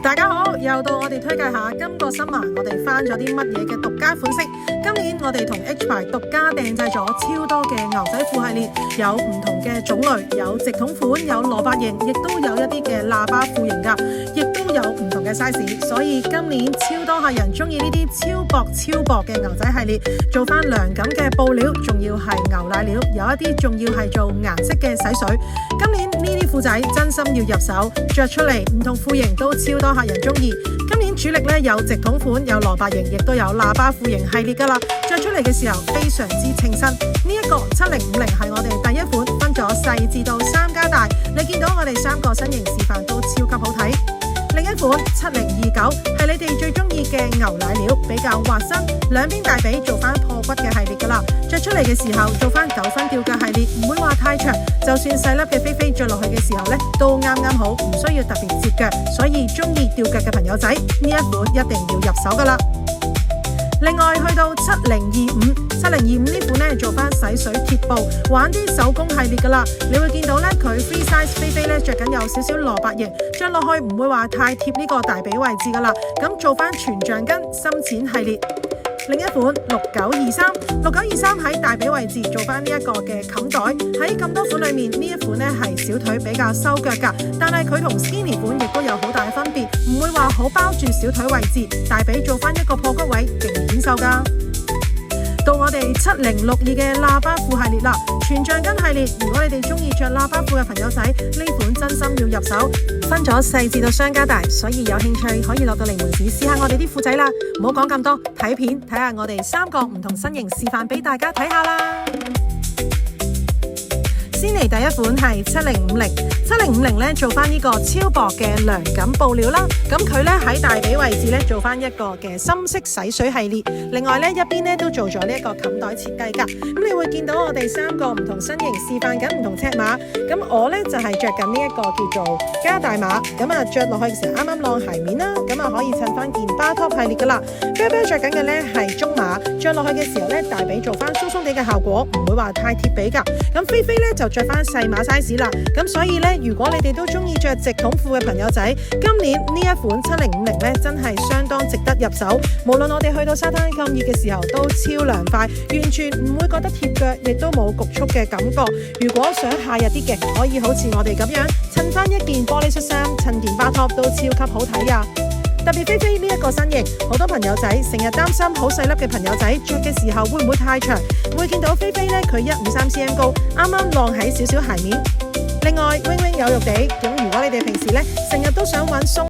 大家好，又到我哋推介下今個新聞，我哋翻咗啲乜嘢嘅獨家款式。今年我哋同 H 牌獨家訂製咗超多嘅牛仔褲系列，有唔同嘅種類，有直筒款，有蘿蔔型，亦都有一啲嘅喇叭褲型噶，亦都有唔同嘅 size。所以今年超多客人中意呢啲超薄嘅牛仔系列，做翻涼感嘅布料，仲要係牛奶料，有一啲仲要係做顏色嘅洗水。今年呢啲褲仔真心要入手，着出嚟唔同褲型都超多客人中意。今年主力咧有直筒款，有蘿蔔型，亦都有喇叭褲型系列噶啦。着出嚟嘅時候非常之稱身。呢一個7050係我哋第一款，分咗細至到3加大。你見到我哋3個身形示範都超級好睇。另一款7029係你哋最中意嘅牛奶料，比較滑身，兩邊大髀做翻破骨嘅系列噶啦。着出嚟嘅時候做翻9分吊嘅系列，唔會話太長，就算細粒嘅菲菲着落去嘅時候咧，都啱啱好，唔需要特別接腳。所以中意吊腳嘅朋友仔，呢一款一定要入手噶啦。另外去到7025呢款咧做翻洗水貼布，玩啲手工系列噶啦。你會見到咧佢 free size 菲菲咧着緊有少少蘿蔔型，着落去唔會話太貼呢個大髀位置噶啦。咁做翻全橡筋深淺系列。另一款6923喺大髀位置做翻呢一個嘅冚袋。喺咁多款裏面，呢一款咧係小腿比較收腳噶，但係佢同 skinny 款亦都有好大嘅分別，唔會話好包住小腿位置，大髀做翻一個破骨位，勁顯瘦噶。到我哋7062嘅喇叭褲系列啦，全橡筋系列。如果你哋中意着喇叭褲嘅朋友仔，呢款真心要入手。分咗細至到雙加大，所以有興趣可以落到嚟門市試下我哋啲褲仔啦。唔好講咁多，睇片睇下我哋3個唔同身形示範俾大家睇下啦。先嚟第一款係7050咧做翻呢個超薄嘅涼感布料啦。咁佢咧喺大髀位置咧做翻一個嘅深色洗水系列。另外咧一邊咧都做咗呢一個冚袋設計噶。咁你會見到我哋3個唔同身形示範緊唔同尺碼。咁我咧就係着緊呢一個叫做加大碼。咁啊着落去嘅時候啱啱晾鞋面啦。咁啊可以襯翻件巴 top 系列噶啦。啤啤着緊嘅咧係中碼，着落去嘅時候咧大髀做翻鬆鬆地嘅效果，唔會話太貼髀噶。咁菲菲咧就着翻細碼 size 啦。咁所以咧如果你哋都中意着直筒褲嘅朋友仔，今年呢一款7050咧真係相當值得入手。無論我哋去到沙灘咁熱嘅時候都超涼快，完全唔會覺得貼腳，亦都冇焗促嘅感覺。如果想夏日啲嘅，可以好似我哋咁樣襯翻一件玻璃恤衫，襯件巴 top 都超級好睇呀。特別菲菲呢一個身形，好多朋友仔成日擔心好細粒嘅朋友仔着嘅時候會唔會太長。會見到菲菲咧佢153cm 高，啱啱晾喺少少鞋面。另外 wing 有肉地，咁如果你哋平時咧成日都想揾鬆